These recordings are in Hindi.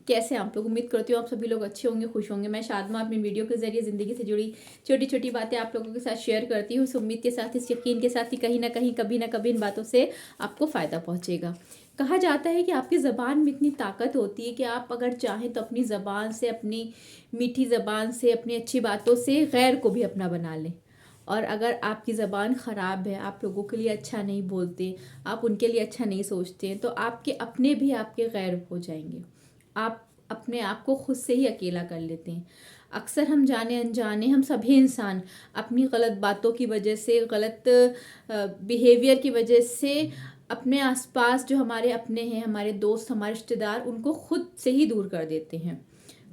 कैसे आप लोग? उम्मीद करती हूँ आप सभी लोग अच्छे होंगे, खुश होंगे। मैं शादमा अपनी वीडियो के जरिए ज़िंदगी से जुड़ी छोटी छोटी बातें आप लोगों के साथ शेयर करती हूँ, इस उम्मीद के साथ, इस यकीन के साथ कि कहीं ना कहीं, कभी ना कभी इन बातों से आपको फ़ायदा पहुँचेगा। कहा जाता है कि आपकी ज़बान में इतनी ताकत होती है कि आप अगर चाहें तो अपनी ज़बान से, अपनी मीठी ज़बान से, अपनी अच्छी बातों से गैर को भी अपना बना लें। और अगर आपकी ज़बान ख़राब है, आप लोगों के लिए अच्छा नहीं बोलते, आप उनके लिए अच्छा नहीं सोचते हैं, तो आपके अपने भी आपके गैर हो जाएंगे। आप अपने आप को खुद से ही अकेला कर लेते हैं। अक्सर हम जाने अनजाने, हम सभी इंसान अपनी गलत बातों की वजह से, गलत बिहेवियर की वजह से अपने आसपास जो हमारे अपने हैं, हमारे दोस्त, हमारे रिश्तेदार, उनको खुद से ही दूर कर देते हैं।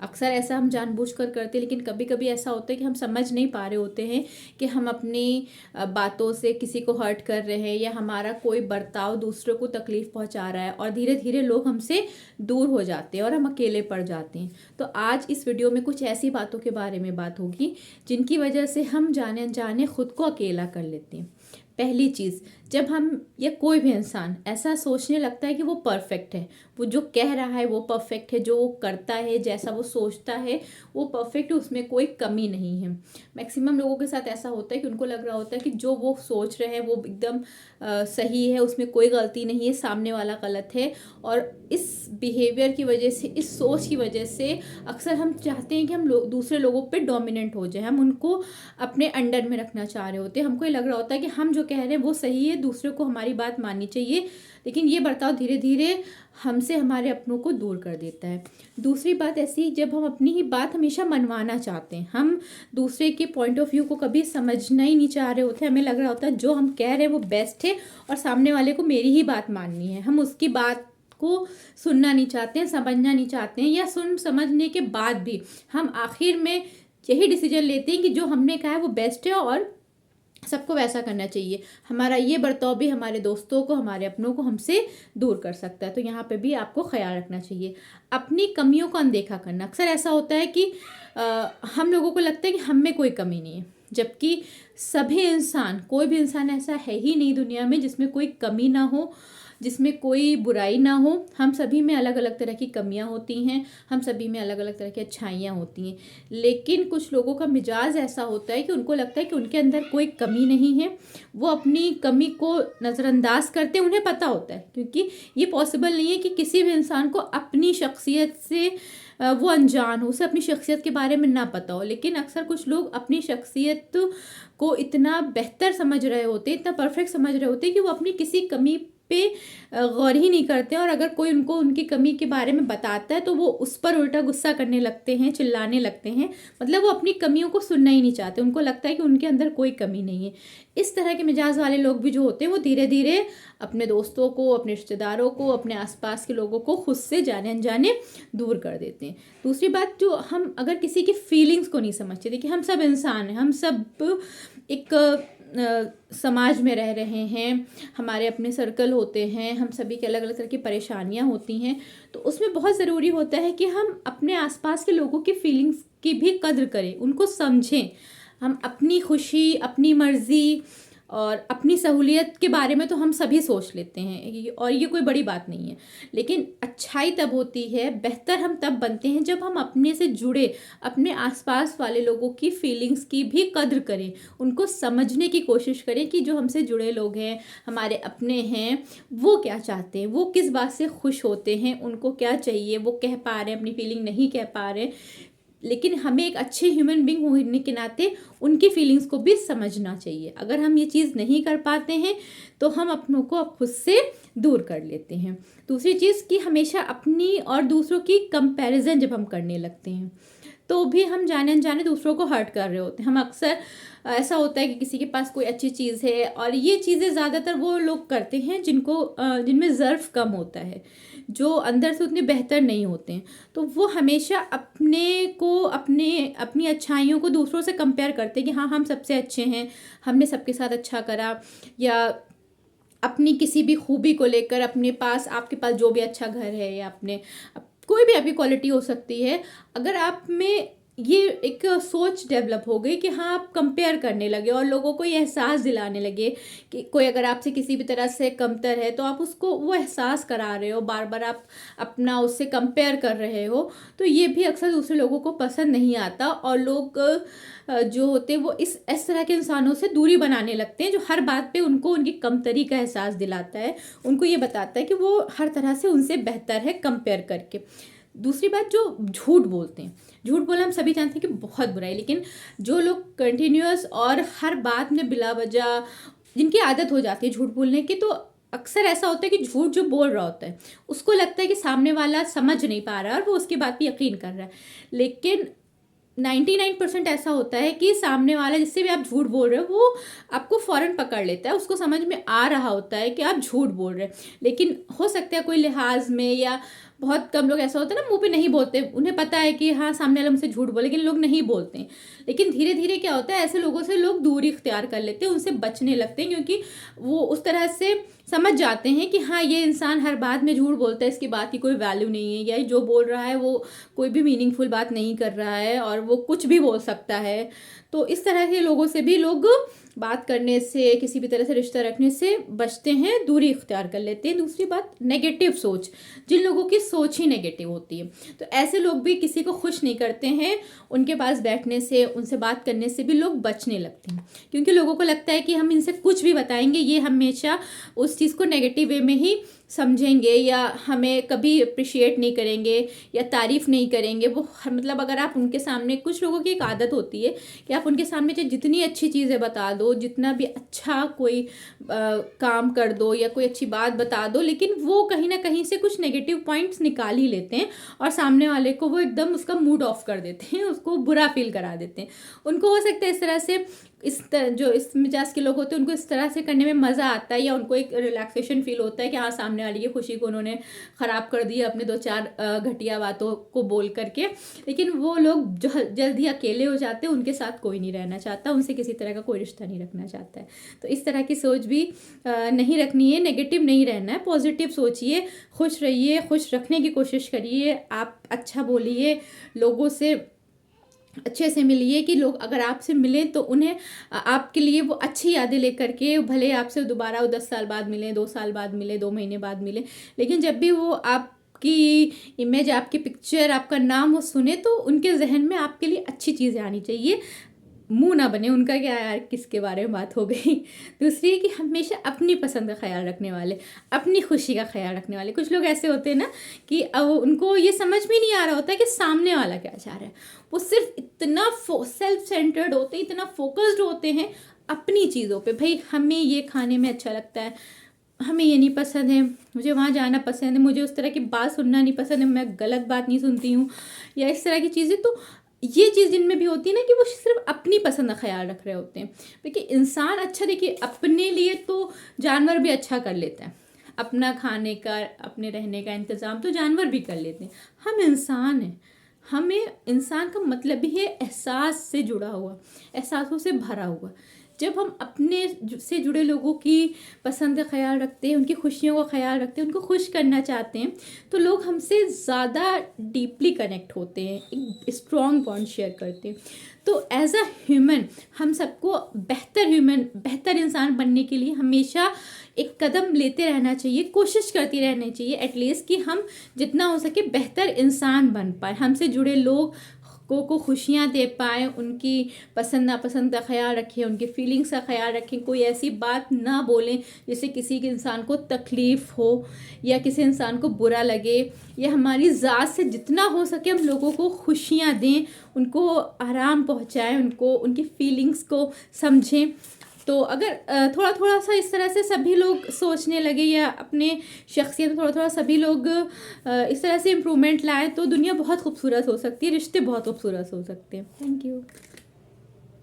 अक्सर ऐसा हम जानबूझकर करते हैं, लेकिन कभी कभी ऐसा होता है कि हम समझ नहीं पा रहे होते हैं कि हम अपनी बातों से किसी को हर्ट कर रहे हैं, या हमारा कोई बर्ताव दूसरों को तकलीफ पहुंचा रहा है, और धीरे धीरे लोग हमसे दूर हो जाते हैं और हम अकेले पड़ जाते हैं। तो आज इस वीडियो में कुछ ऐसी बातों के बारे में बात होगी जिनकी वजह से हम जाने अनजाने खुद को अकेला कर लेते हैं। पहली चीज़, जब हम या कोई भी इंसान ऐसा सोचने लगता है कि वो परफेक्ट है, वो जो कह रहा है वो परफेक्ट है, जो वो करता है, जैसा वो सोचता है वो परफेक्ट है, उसमें कोई कमी नहीं है। मैक्सिमम लोगों के साथ ऐसा होता है कि उनको लग रहा होता है कि जो वो सोच रहे हैं वो एकदम सही है, उसमें कोई गलती नहीं है, सामने वाला गलत है। और इस बिहेवियर की वजह से, इस सोच की वजह से अक्सर हम चाहते हैं कि हम दूसरे लोगों पे डोमिनेंट हो जाए, हम उनको अपने अंडर में रखना चाह रहे होते हैं। हमको ये लग रहा होता है कि हम जो कह रहे हैं वो सही है, दूसरे को हमारी बात माननी चाहिए, लेकिन ये बर्ताव धीरे धीरे हमसे, हमारे अपनों को दूर कर देता है। दूसरी बात ऐसी, जब हम अपनी ही बात हमेशा मनवाना चाहते हैं, हम दूसरे के पॉइंट ऑफ व्यू को कभी समझना ही नहीं चाह रहे होते, हमें लग रहा होता है जो हम कह रहे हैं वो बेस्ट है और सामने वाले को मेरी ही बात माननी है, हम उसकी बात को सुनना नहीं चाहते हैं, समझना नहीं चाहते हैं, या सुन समझने के बाद भी हम आखिर में यही डिसीजन लेते हैं कि जो हमने कहा है वो बेस्ट है और सबको वैसा करना चाहिए। हमारा ये बर्ताव भी हमारे दोस्तों को, हमारे अपनों को हमसे दूर कर सकता है। तो यहाँ पे भी आपको ख्याल रखना चाहिए। अपनी कमियों को अनदेखा करना, अक्सर ऐसा होता है कि हम लोगों को लगता है कि हम में कोई कमी नहीं है, जबकि सभी इंसान, कोई भी इंसान ऐसा है ही नहीं दुनिया में जिसमें कोई कमी ना हो, जिसमें कोई बुराई ना हो। हम सभी में अलग अलग तरह की कमियां होती हैं, हम सभी में अलग अलग तरह की अच्छाइयाँ होती हैं, लेकिन कुछ लोगों का मिजाज ऐसा होता है कि उनको लगता है कि उनके अंदर कोई कमी नहीं है, वो अपनी कमी को नज़रअंदाज करते हैं। उन्हें पता होता है, क्योंकि ये पॉसिबल नहीं है कि किसी भी इंसान को अपनी शख्सियत से वो अनजान हो, उसे अपनी शख्सियत के बारे में ना पता हो, लेकिन अक्सर कुछ लोग अपनी शख्सियत को इतना बेहतर समझ रहे होते, इतना परफेक्ट समझ रहे होते कि वो अपनी किसी कमी पे गौर ही नहीं करते, और अगर कोई उनको उनकी कमी के बारे में बताता है तो वो उस पर उल्टा गुस्सा करने लगते हैं, चिल्लाने लगते हैं। मतलब वो अपनी कमियों को सुनना ही नहीं चाहते, उनको लगता है कि उनके अंदर कोई कमी नहीं है। इस तरह के मिजाज वाले लोग भी जो होते हैं वो धीरे धीरे अपने दोस्तों को, अपने रिश्तेदारों को, अपने आसपास के लोगों को खुद से जाने अनजाने दूर कर देते हैं। दूसरी बात, जो हम अगर किसी की फीलिंग्स को नहीं समझते, देखिए हम सब इंसान हैं, हम सब एक समाज में रह रहे हैं, हमारे अपने सर्कल होते हैं, हम सभी के अलग अलग तरह की परेशानियां होती हैं, तो उसमें बहुत ज़रूरी होता है कि हम अपने आसपास के लोगों की फीलिंग्स की भी कद्र करें, उनको समझें। हम अपनी खुशी, अपनी मर्ज़ी और अपनी सहूलियत के बारे में तो हम सभी सोच लेते हैं, और ये कोई बड़ी बात नहीं है, लेकिन अच्छाई तब होती है, बेहतर हम तब बनते हैं जब हम अपने से जुड़े अपने आसपास वाले लोगों की फीलिंग्स की भी कद्र करें, उनको समझने की कोशिश करें कि जो हमसे जुड़े लोग हैं, हमारे अपने हैं, वो क्या चाहते हैं, वो किस बात से खुश होते हैं, उनको क्या चाहिए, वो कह पा रहे हैं, अपनी फीलिंग नहीं कह पा रहे, लेकिन हमें एक अच्छे ह्यूमन बींग होने के नाते उनकी फीलिंग्स को भी समझना चाहिए। अगर हम ये चीज़ नहीं कर पाते हैं तो हम अपनों को खुद से दूर कर लेते हैं। दूसरी चीज़ कि हमेशा अपनी और दूसरों की कंपैरिजन जब हम करने लगते हैं तो भी हम जाने अनजाने दूसरों को हर्ट कर रहे होते हैं। हम अक्सर, ऐसा होता है कि किसी के पास कोई अच्छी चीज़ है, और ये चीज़ें ज़्यादातर वो लोग करते हैं जिनमें ज़र्फ कम होता है, जो अंदर से उतने बेहतर नहीं होते हैं, तो वो हमेशा अपने को, अपनी अच्छाइयों को दूसरों से कंपेयर करते हैं कि हाँ, हम सबसे अच्छे हैं, हमने सबके साथ अच्छा करा, या अपनी किसी भी खूबी को लेकर, अपने पास, आपके पास जो भी अच्छा घर है, या अपने कोई भी आपकी क्वालिटी हो सकती है, अगर आप में ये एक सोच डेवलप हो गई कि हाँ, आप कंपेयर करने लगे और लोगों को ये एहसास दिलाने लगे कि कोई अगर आपसे किसी भी तरह से कमतर है तो आप उसको वो एहसास करा रहे हो, बार बार आप अपना उससे कंपेयर कर रहे हो। तो ये भी अक्सर दूसरे लोगों को पसंद नहीं आता और लोग जो होते हैं वो इस तरह के इंसानों से दूरी बनाने लगते हैं, जो हर बात पे उनको उनकी कमतरी का एहसास दिलाता है, उनको ये बताता है कि वो हर तरह से उनसे बेहतर है कंपेयर करके। दूसरी बात, जो झूठ बोलते हैं, झूठ बोलना हम सभी जानते हैं कि बहुत बुरा है, लेकिन जो लोग कंटिन्यूअस और हर बात में बिला वजह जिनकी आदत हो जाती है झूठ बोलने की, तो अक्सर ऐसा होता है कि झूठ जो बोल रहा होता है उसको लगता है कि सामने वाला समझ नहीं पा रहा है और वो उसकी बात पे यकीन कर रहा है, लेकिन 99% ऐसा होता है कि सामने वाला जिससे भी आप झूठ बोल रहे हो वो आपको फ़ौरन पकड़ लेता है, उसको समझ में आ रहा होता है कि आप झूठ बोल रहे हैं, लेकिन हो सकता है कोई लिहाज में, या बहुत कम लोग ऐसा होता है ना मुंह पे नहीं बोलते, उन्हें पता है कि हाँ सामने वाला मुझसे झूठ बोले, लेकिन लोग नहीं बोलते हैं। लेकिन धीरे धीरे क्या होता है, ऐसे लोगों से लोग दूरी इख्तियार कर लेते हैं, उनसे बचने लगते हैं, क्योंकि वो उस तरह से समझ जाते हैं कि हाँ ये इंसान हर बात में झूठ बोलता है, इसकी बात की कोई वैल्यू नहीं है, या जो बोल रहा है वो कोई भी मीनिंगफुल बात नहीं कर रहा है और वो कुछ भी बोल सकता है। तो इस तरह के लोगों से भी लोग बात करने से, किसी भी तरह से रिश्ता रखने से बचते हैं, दूरी इख्तियार कर लेते हैं। दूसरी बात, नेगेटिव सोच, जिन लोगों की सोच ही नेगेटिव होती है, तो ऐसे लोग भी किसी को खुश नहीं करते हैं, उनके पास बैठने से, उनसे बात करने से भी लोग बचने लगते हैं, क्योंकि लोगों को लगता है कि हम इनसे कुछ भी बताएंगे ये हमेशा उस चीज़ को नेगेटिव वे में ही समझेंगे, या हमें कभी अप्रिशिएट नहीं करेंगे या तारीफ़ नहीं करेंगे। वो मतलब अगर आप उनके सामने, कुछ लोगों की एक आदत होती है कि आप उनके सामने चाहे जितनी अच्छी चीज़ें बता दो, जितना भी अच्छा कोई काम कर दो या कोई अच्छी बात बता दो, लेकिन वो कहीं ना कहीं से कुछ नेगेटिव पॉइंट्स निकाल ही लेते हैं और सामने वाले को वो एकदम उसका मूड ऑफ कर देते हैं, उसको बुरा फील करा देते हैं। उनको हो सकता है इस तरह से, जो इस मिजाज के लोग होते हैं उनको इस तरह से करने में मज़ा आता है, या उनको एक रिलैक्सेशन फील होता है कि हाँ सामने वाली की खुशी को उन्होंने ख़राब कर दिया अपने दो चार घटिया बातों को बोल करके। लेकिन वो लोग जो जल्द ही अकेले हो जाते हैं, उनके साथ कोई नहीं रहना चाहता, उनसे किसी तरह का कोई रिश्ता नहीं रखना चाहता है। तो इस तरह की सोच भी नहीं रखनी है, नेगेटिव नहीं रहना है, पॉजिटिव सोचिए, खुश रहिए, खुश रखने की कोशिश करिए, आप अच्छा बोलिए, लोगों से अच्छे से मिलिए, कि लोग अगर आपसे मिलें तो उन्हें आपके लिए वो अच्छी यादें लेकर के, भले आपसे दोबारा वो 10 साल बाद मिलें, 2 साल बाद मिले, 2 महीने बाद मिले, लेकिन जब भी वो आपकी इमेज, आपकी पिक्चर, आपका नाम वो सुने, तो उनके जहन में आपके लिए अच्छी चीज़ें आनी चाहिए, मुंह ना बने उनका क्या यार किसके बारे में बात हो गई। दूसरी है कि हमेशा अपनी पसंद का ख्याल रखने वाले, अपनी खुशी का ख्याल रखने वाले। कुछ लोग ऐसे होते हैं ना कि उनको ये समझ में नहीं आ रहा होता कि सामने वाला क्या चाह रहा है, वो सिर्फ इतना सेल्फ सेंटर्ड होते हैं, इतना फोकस्ड होते हैं अपनी चीज़ों पे। भाई हमें ये खाने में अच्छा लगता है, हमें ये नहीं पसंद है, मुझे वहाँ जाना पसंद है, मुझे उस तरह की बात सुनना नहीं पसंद है, मैं गलत बात नहीं सुनती हूँ, या इस तरह की चीज़ें। तो ये चीज़ जिनमें भी होती है ना कि वो सिर्फ अपनी पसंद का ख्याल रख रहे होते हैं। देखिए इंसान अच्छा, देखिए अपने लिए तो जानवर भी अच्छा कर लेता है, अपना खाने का, अपने रहने का इंतज़ाम तो जानवर भी कर लेते हैं। हम इंसान हैं, हमें इंसान का मतलब ही है एहसास से जुड़ा हुआ, एहसासों से भरा हुआ। जब हम अपने से जुड़े लोगों की पसंद का ख्याल रखते हैं, उनकी खुशियों का ख्याल रखते हैं, उनको खुश करना चाहते हैं, तो लोग हमसे ज़्यादा डीपली कनेक्ट होते हैं, एक स्ट्रॉन्ग बॉन्ड शेयर करते हैं। तो एज अ ह्यूमन हम सबको बेहतर इंसान बनने के लिए हमेशा एक कदम लेते रहना चाहिए, कोशिश करती रहनी चाहिए एटलीस्ट, कि हम जितना हो सके बेहतर इंसान बन पाए, हमसे जुड़े लोग को खुशियाँ दे पाएँ, उनकी पसंद नापसंद का ख्याल रखें, उनकी फीलिंग्स का ख्याल रखें, कोई ऐसी बात ना बोलें जिससे किसी के इंसान को तकलीफ़ हो या किसी इंसान को बुरा लगे, या हमारी ज़ात से जितना हो सके हम लोगों को खुशियाँ दें, उनको आराम पहुँचाएं, उनको उनकी फीलिंग्स को समझें। तो अगर थोड़ा थोड़ा सा इस तरह से सभी लोग सोचने लगे, या अपने शख्सियत में थोड़ा थोड़ा सभी लोग इस तरह से इम्प्रूवमेंट लाएं, तो दुनिया बहुत खूबसूरत हो सकती है, रिश्ते बहुत खूबसूरत हो सकते हैं। Thank you.